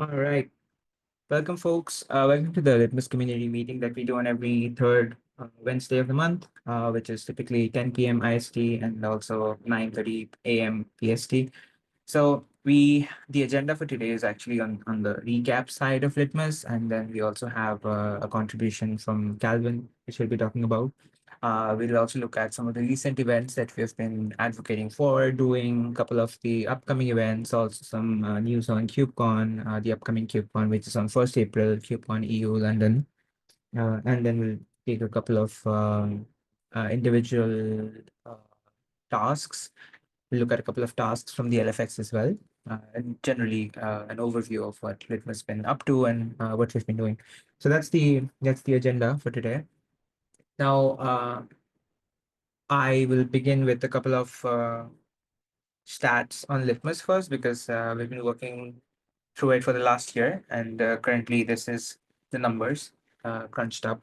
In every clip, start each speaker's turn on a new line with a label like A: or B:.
A: All right. Welcome, folks. Welcome to the Litmus community meeting that we do on every third Wednesday of the month, which is typically 10 p.m. IST and also 9:30 a.m. PST. So the agenda for today is actually on the recap side of Litmus, and then we also have a contribution from Calvin, which we'll be talking about. We'll also look at some of the recent events that we've been advocating for, doing a couple of the upcoming events, also some news on KubeCon, the upcoming KubeCon, which is on 1st April, KubeCon EU London. And then we'll take a couple of individual uh, tasks. We'll look at a couple of tasks from the LFX as well, and generally an overview of what Litmus has been up to and what we've been doing. So that's the agenda for today. Now, I will begin with a couple of stats on Litmus first because we've been working through it for the last year, and currently this is the numbers crunched up.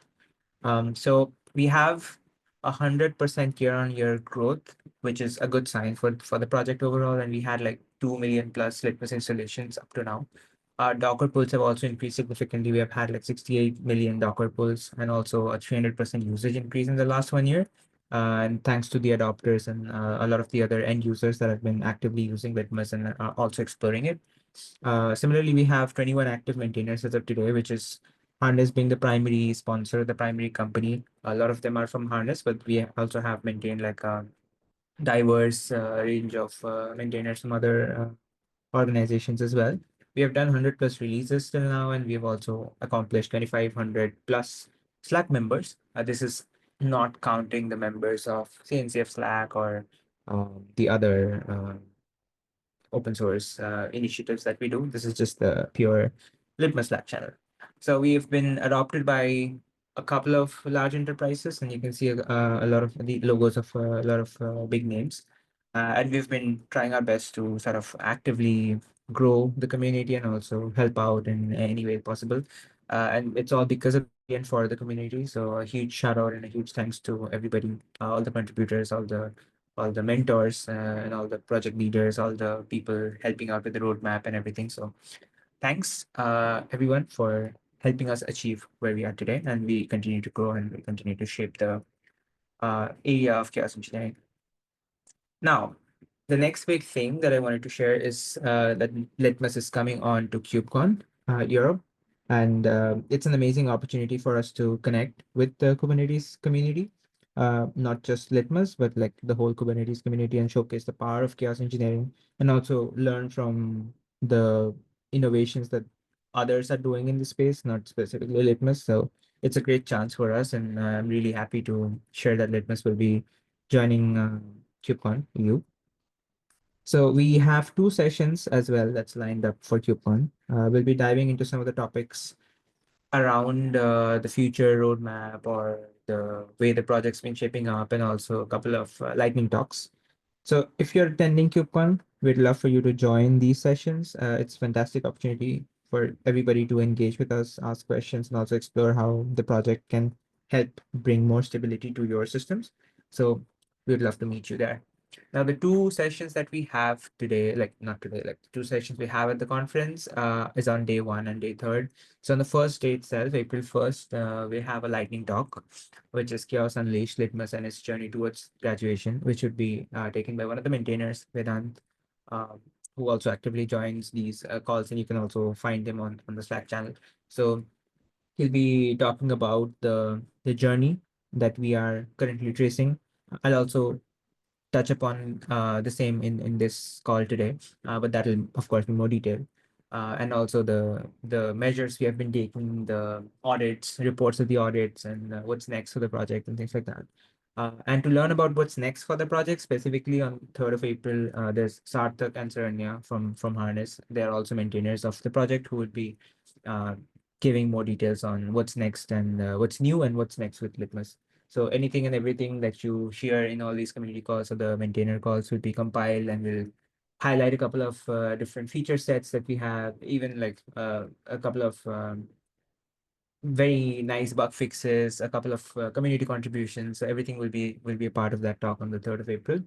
A: So we have 100% year-on-year growth, which is a good sign for the project overall. And we had like 2 million plus Litmus installations up to now. Our Docker pulls have also increased significantly. We have had like 68 million Docker pulls and also a 300% usage increase in the last 1 year. And thanks to the adopters and a lot of the other end users that have been actively using Litmus and are also exploring it. Similarly, we have 21 active maintainers as of today, which is Harness being the primary sponsor, the primary company. A lot of them are from Harness, but we also have maintained like a diverse range of maintainers from other organizations as well. We have done 100 plus releases till now, and we have also accomplished 2,500 plus Slack members. This is not counting the members of CNCF Slack or the other open source initiatives that we do. This is just the pure Litmus Slack channel. So we've been adopted by a couple of large enterprises, and you can see a lot of the logos of a lot of big names. And we've been trying our best to sort of actively grow the community and also help out in any way possible. And it's all because of and for the community. So a huge shout out and a huge thanks to everybody, all the contributors, all the mentors, and all the project leaders, all the people helping out with the roadmap and everything. So thanks, everyone, for helping us achieve where we are today, and we continue to grow and we continue to shape the area of chaos engineering. Now, the next big thing that I wanted to share is that Litmus is coming on to KubeCon Europe, and it's an amazing opportunity for us to connect with the Kubernetes community, not just Litmus, but like the whole Kubernetes community, and showcase the power of chaos engineering, and also learn from the innovations that others are doing in the space, not specifically Litmus. So it's a great chance for us, and I'm really happy to share that Litmus will be joining. KubeCon EU. So we have two sessions as well that's lined up for KubeCon. We'll be diving into some of the topics around the future roadmap or the way the project's been shaping up, and also a couple of lightning talks. So if you're attending KubeCon, we'd love for you to join these sessions. It's a fantastic opportunity for everybody to engage with us, ask questions, and also explore how the project can help bring more stability to your systems. So we'd love to meet you there. Now, the two sessions that we have today, like not today, like the two sessions we have at the conference is on day one and day third. So on the first day itself, April 1st, we have a lightning talk, which is Chaos Unleashed, Litmus and its journey towards graduation, which would be taken by one of the maintainers, Vedant, who also actively joins these calls, and you can also find him on the Slack channel. So he'll be talking about the journey that we are currently tracing. I'll also touch upon the same in this call today, but that will of course be more detailed. And also the measures we have been taking, the audits, reports of the audits, and what's next for the project and things like that. And to learn about what's next for the project, specifically on 3rd of April, there's Sarthak and Saranya from Harness. They are also maintainers of the project who would be uh, giving more details on what's next and what's new and what's next with Litmus. So anything and everything that you share in all these community calls or the maintainer calls will be compiled, and will highlight a couple of different feature sets that we have, even like a couple of very nice bug fixes, a couple of community contributions. So everything will be a part of that talk on the 3rd of April.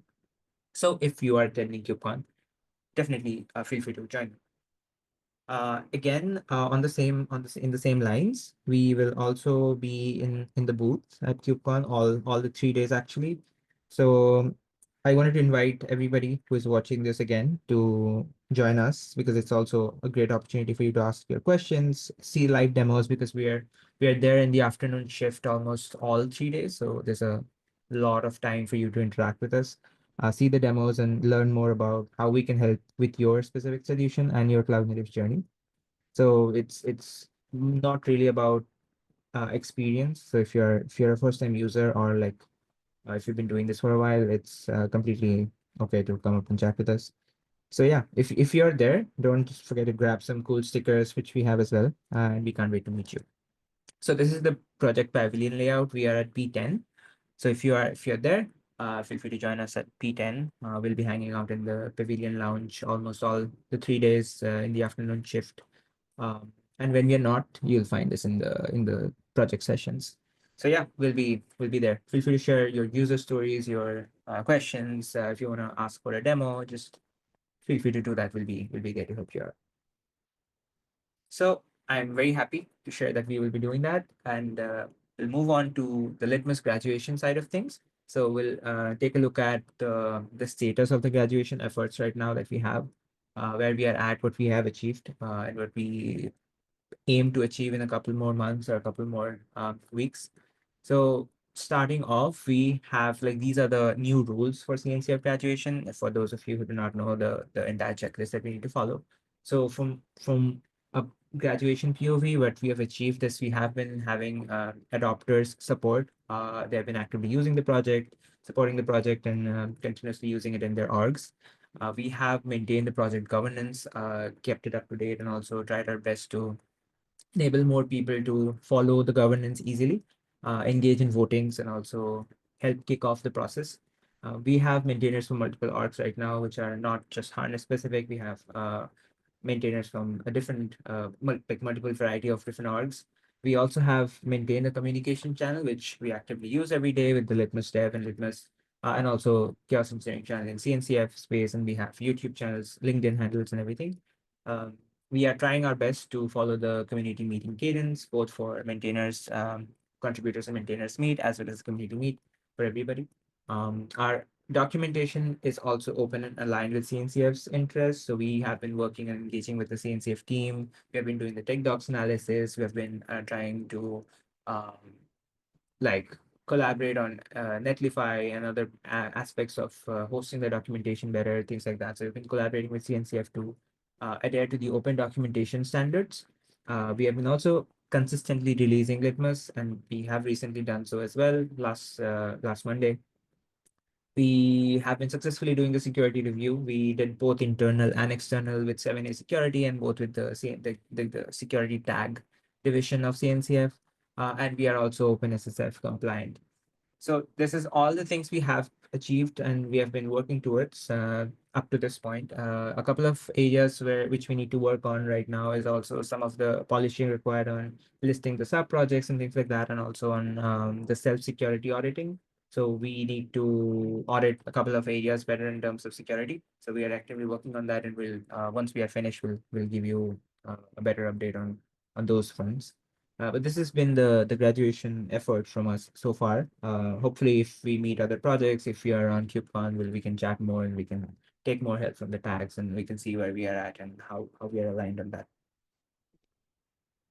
A: So if you are attending KubeCon, definitely feel free to join. Again, in the same lines, we will also be in the booth at KubeCon all the 3 days actually. So I wanted to invite everybody who is watching this again to join us because it's also a great opportunity for you to ask your questions, see live demos because we are there in the afternoon shift almost all 3 days. So there's a lot of time for you to interact with us, see the demos and learn more about how we can help with your specific solution and your cloud native journey. So it's not really about experience. So if you're a first time user or like if you've been doing this for a while, it's completely okay to come up and chat with us. So yeah, if you're there, don't forget to grab some cool stickers which we have as well, and we can't wait to meet you. So this is the project pavilion layout. We are at P10. So if you're there, feel free to join us at P10. We'll be hanging out in the pavilion lounge almost all the 3 days in the afternoon shift. And when we're not, you'll find us in the project sessions. So yeah, we'll be there. Feel free to share your user stories, your questions. If you want to ask for a demo, just feel free to do that. We'll be there to help you out. So I'm very happy to share that we will be doing that, and we'll move on to the Litmus graduation side of things. So we'll take a look at the status of the graduation efforts right now that we have, where we are at, what we have achieved, and what we aim to achieve in a couple more months or a couple more weeks. So starting off, we have like these are the new rules for CNCF graduation. For those of you who do not know the entire checklist that we need to follow. So from a graduation POV, what we have achieved is we have been having adopters support. They have been actively using the project, supporting the project, and continuously using it in their orgs. We have maintained the project governance, kept it up to date, and also tried our best to enable more people to follow the governance easily, engage in votings, and also help kick off the process. We have maintainers from multiple orgs right now, which are not just harness specific. We have maintainers from a different, like multiple variety of different orgs. We also have maintained a communication channel, which we actively use every day with the Litmus dev and Litmus, and also Chaos Engineering channel in CNCF space, and we have YouTube channels, LinkedIn handles, and everything. Um, we are trying our best to follow the community meeting cadence, both for maintainers, contributors, and maintainers meet, as well as community meet for everybody. Our documentation is also open and aligned with CNCF's interests. So we have been working and engaging with the CNCF team. We have been doing the tech docs analysis. We have been trying to um, like collaborate on Netlify and other aspects of hosting the documentation better, things like that. So we've been collaborating with CNCF to adhere to the open documentation standards. We have been also consistently releasing Litmus, and we have recently done so as well last Monday. We have been successfully doing the security review. We did both internal and external with 7A security and both with the security tag division of CNCF. And we are also OpenSSF compliant. So this is all the things we have achieved and we have been working towards up to this point. A couple of areas which we need to work on right now is also some of the polishing required on listing the sub projects and things like that, and also on the self security auditing. So we need to audit a couple of areas better in terms of security. So we are actively working on that, and we'll once we are finished, we'll give you a better update on those fronts. But this has been the graduation effort from us so far. Hopefully, if we meet other projects, if we are on KubeCon, we can chat more and we can take more help from the tags and we can see where we are at and how we are aligned on that.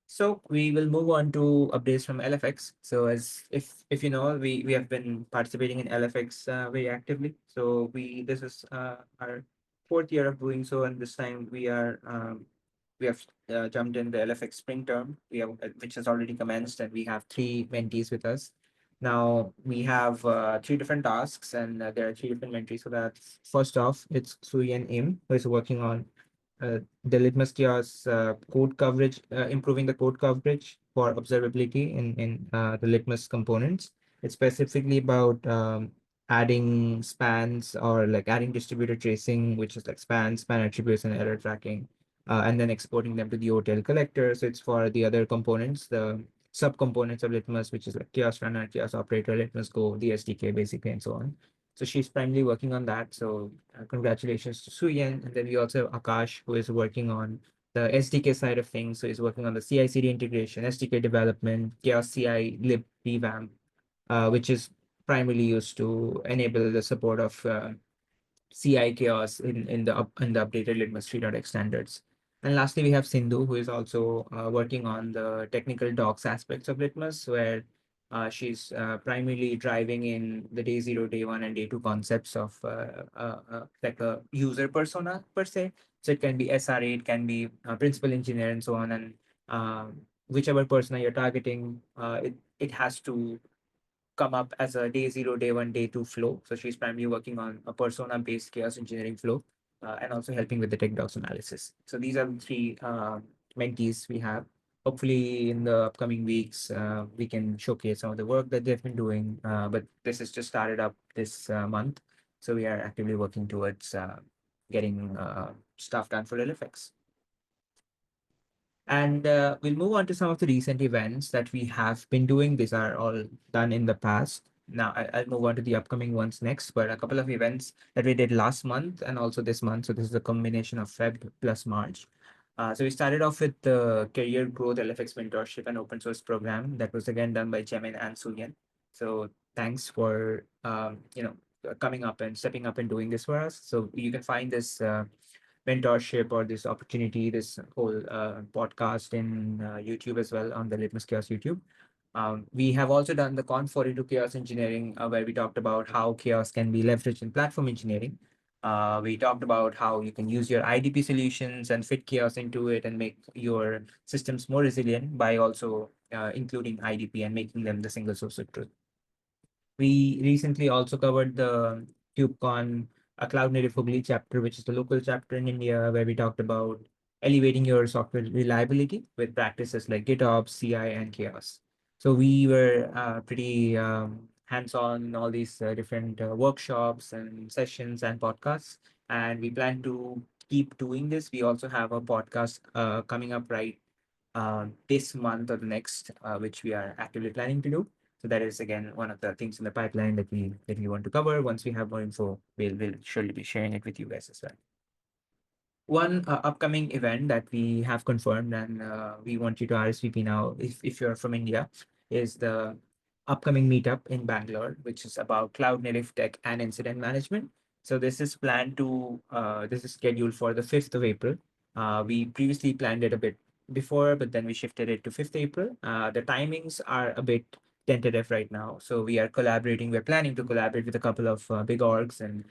A: So we will move on to updates from LFX. So as if you know, we have been participating in LFX very actively. So this is our fourth year of doing so, and this time we have jumped in the LFX Spring Term, which has already commenced, and we have three mentees with us. Now we have three different tasks, and there are three different mentees. So that's first off, it's Sui and Im, who is working on the LitmusChaos code coverage, improving the code coverage for observability in the Litmus components. It's specifically about adding spans or like adding distributed tracing, which is like span attributes and error tracking, and then exporting them to the OTel collector. So it's for the other components, the subcomponents of Litmus, which is like Chaos Runner, Chaos Operator, Litmus Go, the SDK basically, and so on. So she's primarily working on that. So congratulations to Suyen. And then we also have Akash, who is working on the SDK side of things. So he's working on the CI/CD integration, SDK development, Chaos CI lib revamp, which is primarily used to enable the support of CI chaos in the updated Litmus 3.x standards. And lastly, we have Sindhu, who is also working on the technical docs aspects of Litmus, where she's primarily driving in the day zero, day one, and day two concepts of like a user persona per se. So it can be SRE, it can be principal engineer, and so on. And whichever persona you're targeting, it has to come up as a day zero, day one, day two flow. So she's primarily working on a persona based chaos engineering flow and also helping with the tech docs analysis. So these are the three mentees we have. Hopefully, in the upcoming weeks, we can showcase some of the work that they've been doing. But this is just started up this month. So we are actively working towards getting stuff done for LFX. And we'll move on to some of the recent events that we have been doing. These are all done in the past. Now I'll move on to the upcoming ones next, but a couple of events that we did last month and also this month. So this is a combination of Feb plus March. So we started off with the Career Growth LFX Mentorship and Open Source Program that was again done by Jemin and Suyan. So thanks for coming up and stepping up and doing this for us. So you can find this mentorship or this opportunity, this whole podcast in YouTube as well on the LitmusChaos YouTube. We have also done the Con 42 Chaos Engineering, where we talked about how chaos can be leveraged in platform engineering. We talked about how you can use your IDP solutions and fit chaos into it and make your systems more resilient by also including IDP and making them the single source of truth. We recently also covered the Kubecon, a cloud native Hooghly chapter, which is the local chapter in India, where we talked about elevating your software reliability with practices like GitOps, CI, and Chaos. So we were pretty hands-on in all these different workshops and sessions and podcasts, and we plan to keep doing this. We also have a podcast coming up right this month or the next, which we are actively planning to do. So that is again one of the things in the pipeline that we want to cover. Once we have more info, we'll surely be sharing it with you guys as well. One upcoming event that we have confirmed and we want you to RSVP now, if you're from India, is the upcoming meetup in Bangalore, which is about cloud native tech and incident management. So this is this is scheduled for the 5th of April. We previously planned it a bit before, but then we shifted it to 5th April. The timings are a bit tentative right now. So we're planning to collaborate with a couple of big orgs, and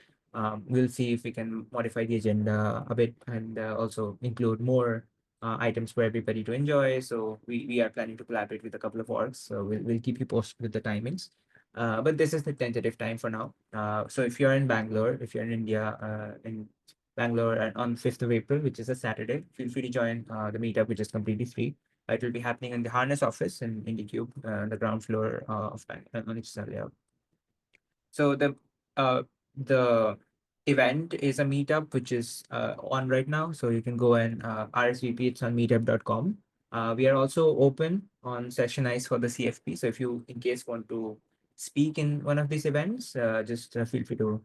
A: we'll see if we can modify the agenda a bit and also include more items for everybody to enjoy. So we are planning to collaborate with a couple of orgs. So we'll keep you posted with the timings. But this is the tentative time for now. So if you're in Bangalore, if you're in India, in Bangalore and on 5th of April, which is a Saturday, feel free to join the meetup, which is completely free. It will be happening in the Harness office in IndyCube, on the ground floor of on HSL layout. So the event is a meetup which is on right now. So you can go and RSVP. It's on meetup.com. We are also open on Sessionize for the CFP. So if you in case want to speak in one of these events, just feel free to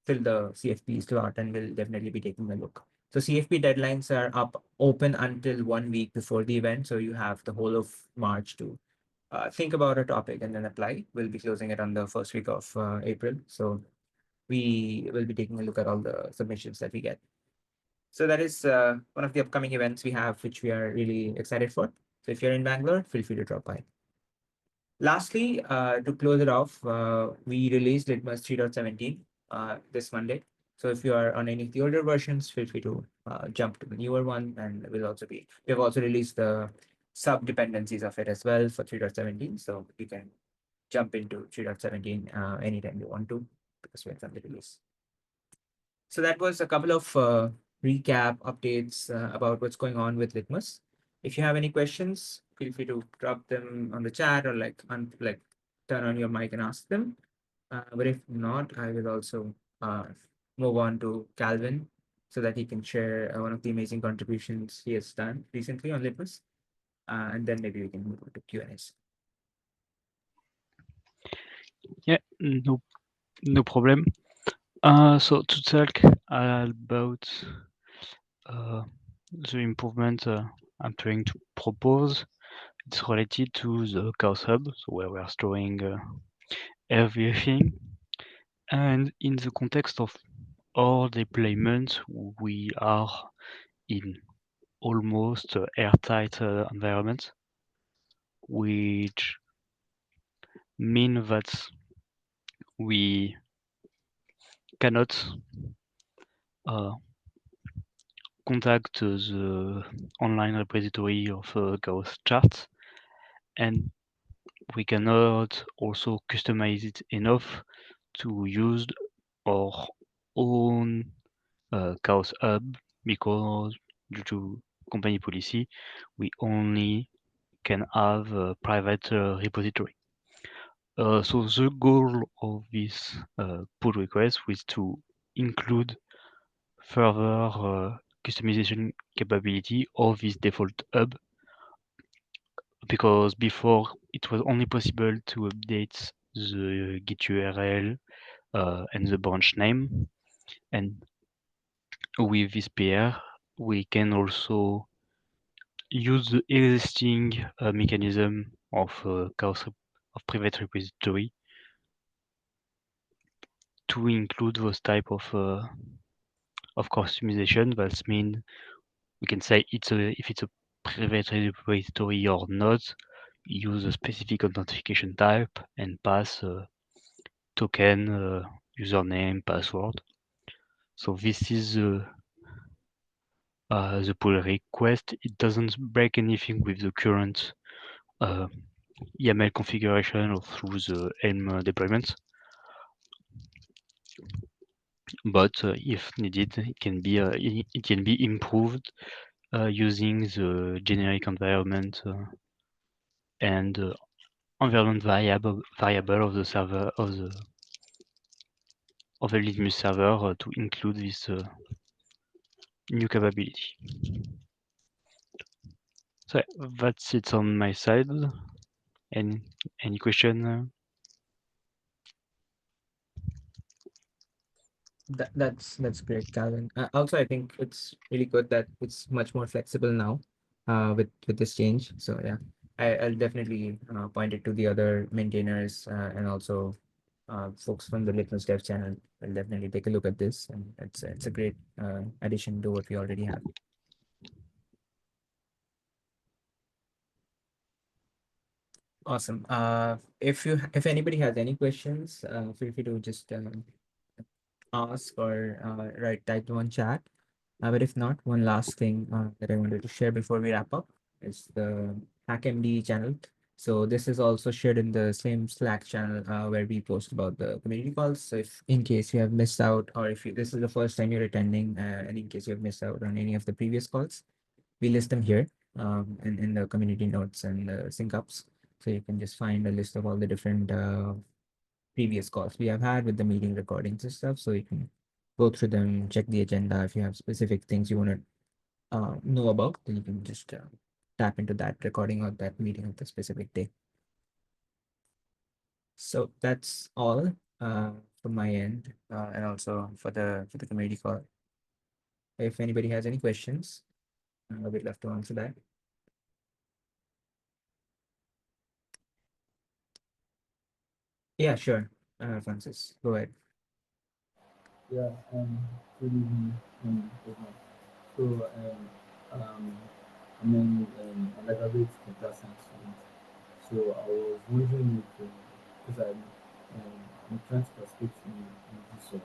A: fill the CFP slot and we'll definitely be taking a look. So CFP deadlines are up open until 1 week before the event. So you have the whole of March to think about a topic and then apply. We'll be closing it on the first week of April. So we will be taking a look at all the submissions that we get. So that is one of the upcoming events we have, which we are really excited for. So if you're in Bangalore, feel free to drop by. Lastly, to close it off, we released Litmus 3.17 this Monday. So if you are on any of the older versions, feel free to jump to the newer one. And we have also released the sub dependencies of it as well for 3.17. So you can jump into 3.17 anytime you want to because we're from the release. So that was a couple of recap updates about what's going on with Litmus. If you have any questions, feel free to drop them on the chat or turn on your mic and ask them. But if not, I will also move on to Calvin so that he can share one of the amazing contributions he has done recently on Litmus. And then maybe we can move on to Q&As.
B: Yeah, no problem. So to talk about the improvement I'm trying to propose, it's related to the Chaos Hub, so where we are storing everything. And in the context of all deployments, we are in almost airtight environments, which mean that we cannot uh, contact the online repository of Chaos charts, and we cannot also customize it enough to use our own Chaos Hub, because due to company policy, we only can have a private repository. So the goal of this pull request was to include further customization capability of this default hub, because before it was only possible to update the Git URL and the branch name, and with this PR we can also use the existing mechanism of chaos of private repository to include those type of customization. That means we can say if it's a private repository or not, use a specific authentication type and pass a token, username, password. So this is the pull request. It doesn't break anything with the current uh, YAML configuration or through the Helm deployment, but if needed, it can be improved using the generic environment and environment variable of the server of the Litmus server to include this new capability. So that's it on my side. Any question?
A: That's great, Calvin. Also, I think it's really good that it's much more flexible now, with this change. So yeah, I'll definitely point it to the other maintainers and also folks from the Litmus Dev channel. I'll definitely take a look at this, and it's a great addition to what we already have. Awesome. If anybody has any questions, feel free to just ask or type them on chat. But if not, one last thing that I wanted to share before we wrap up is the HackMD channel. So this is also shared in the same Slack channel where we post about the community calls. So if in case you have missed out, or if this is the first time you're attending, and in case you have missed out on any of the previous calls, we list them here in the community notes and the sync ups. So you can just find a list of all the different previous calls we have had with the meeting recordings and stuff. So you can go through them, check the agenda. If you have specific things you want to know about, then you can just tap into that recording or that meeting of the specific day. So that's all from my end, and also for the community call. If anybody has any questions, we'd love to answer that. Yeah, sure. Francis, go ahead.
C: Yeah, good evening, everyone. So, I'm an undergraduate computer science student. So, I was wondering if, because I'm trying to participate in this,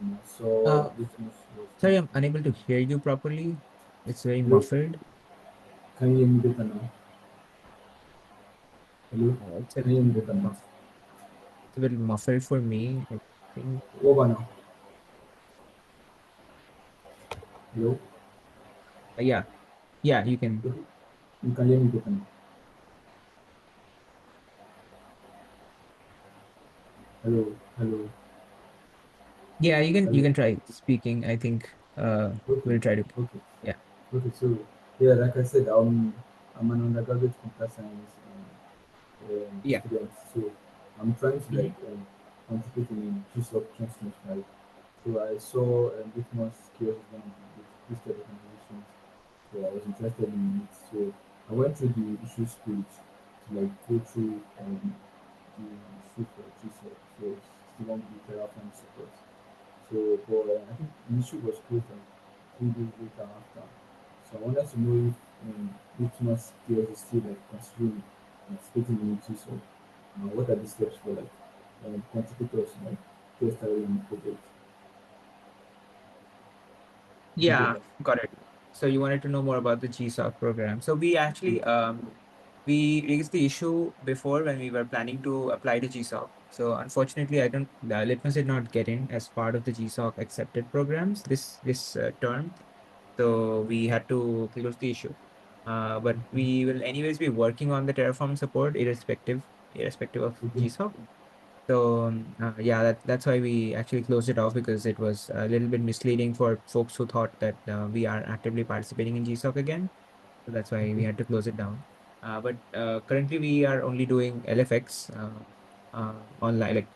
C: and I saw
A: Uh,
C: Litmus was.
A: Sorry, I'm unable to hear you properly. It's very
C: Hello,
A: muffled.
C: can you hear me better now? Hello,
A: It's
C: can you hear me better now?
A: a bit muffled for me. I think.
C: What about now? Hello,
A: Yeah, yeah, you can.
C: you can hear me better now. Hello, hello,
A: Yeah, you
C: hello.
A: can try speaking. I think
C: Okay,
A: we'll try to.
C: okay.
A: Yeah,
C: Okay, so yeah, like I said, I'm an undergraduate computer science
A: yeah.
C: student, so I'm trying to
A: Mhm.
C: participate in GSOC 2025. So I saw Litmus Chaos is one of the listed organizations. was interested in it. So I went through the issues page to like go through the issue for GSOC. So it's the one with the Terraform support. So, but I think the issue was closed like 3 days later after. So I wanted to know if LitmusChaos is still like considering participating in GSOC. What are the steps for like contributors like get started in the project? Did you get
A: Yeah,
C: that?
A: got it. So you wanted to know more about the GSOC program. So we actually we raised the issue before when we were planning to apply to GSOC. So unfortunately, I don't Litmus did not get in as part of the GSOC accepted programs this term. So we had to close the issue. But we will anyways be working on the Terraform support irrespective of
C: Okay.
A: GSOC. So yeah, that's why we actually closed it off because it was a little bit misleading for folks who thought that we are actively participating in GSOC again. So that's why we
C: Okay.
A: had to close it down. But currently we are only doing LFX online, like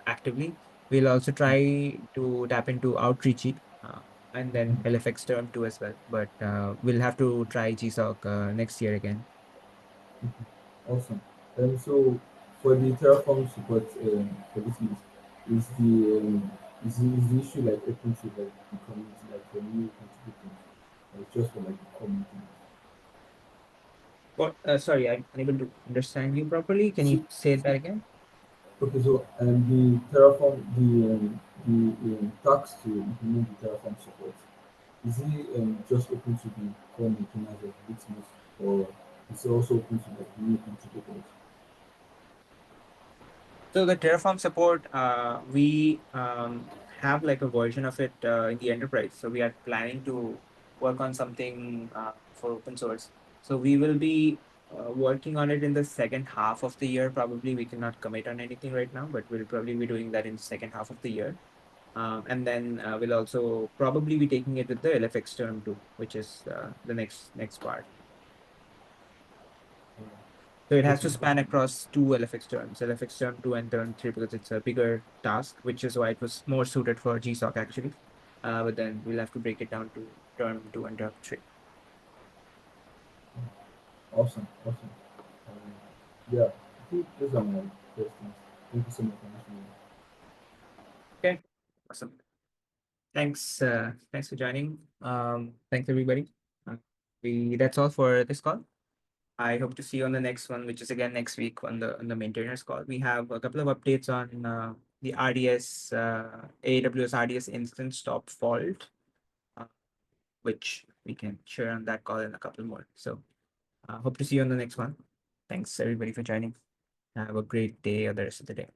A: actively. We'll also try to tap into Outreachy and then LFX term too as well. But we'll have to try GSOC next year again.
C: Awesome. So for the Terraform support for this is the issue like open to like the community, like for new contributors, like just for like the community?
A: What? Sorry, I'm unable to understand you properly. Can
C: So,
A: you say that again?
C: okay, so the Terraform, the task to implement the Terraform support, is it just open to the core maintainers of Litmus, or is it also open to like new contributors?
A: So the Terraform support, we have like a version of it in the enterprise. So we are planning to work on something for open source. So we will be working on it in the second half of the year. Probably we cannot commit on anything right now, but we'll probably be doing that in the second half of the year. And then we'll also probably be taking it with the LFX term too, which is the next part. So it has to
C: Okay.
A: span across two LFX terms, LFX term 2 and term 3, because it's a bigger task, which is why it was more suited for GSOC actually. But then we'll have to break it down to term 2 and term 3.
C: Awesome, awesome. Yeah, I think those are my questions. Thank you so much for answering.
A: Okay, awesome. Thanks for joining. Thanks everybody. That's all for this call. I hope to see you on the next one, which is again next week on the maintainers call. We have a couple of updates on the RDS AWS RDS instance top fault, uh, which we can share on that call and a couple more. So hope to see you on the next one. Thanks everybody for joining. Have a great day or the rest of the day.